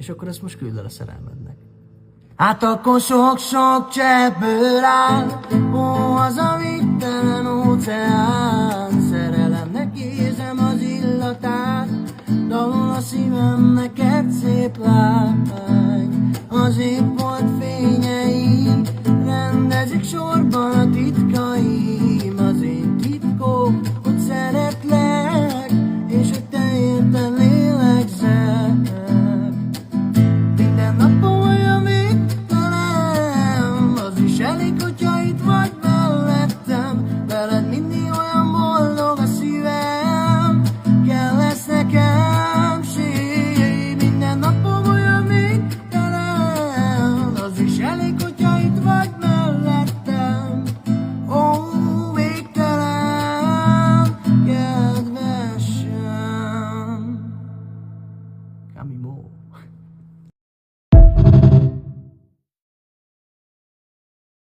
És akkor ezt most küld el a szerelmednek. Hát akkor sok-sok cseppből áll, ó, az a végtelen óceán. Szerelemnek érzem az illatát, dal a szívem neked szép lány. Az épbolt fényei rendezik sorban a titkaim. Az én titkok, hogy szeretlek, és hogy te érted lélegzek. Minden napom olyan végtelen, az is elég, hogyha itt vagy mellettem. Veled mindig olyan boldog a szívem, kell lesz nekem ség. Minden napom olyan végtelen, az is elég, hogyha itt vagy mellettem. Ó, végtelen, kedvesem. Camimo.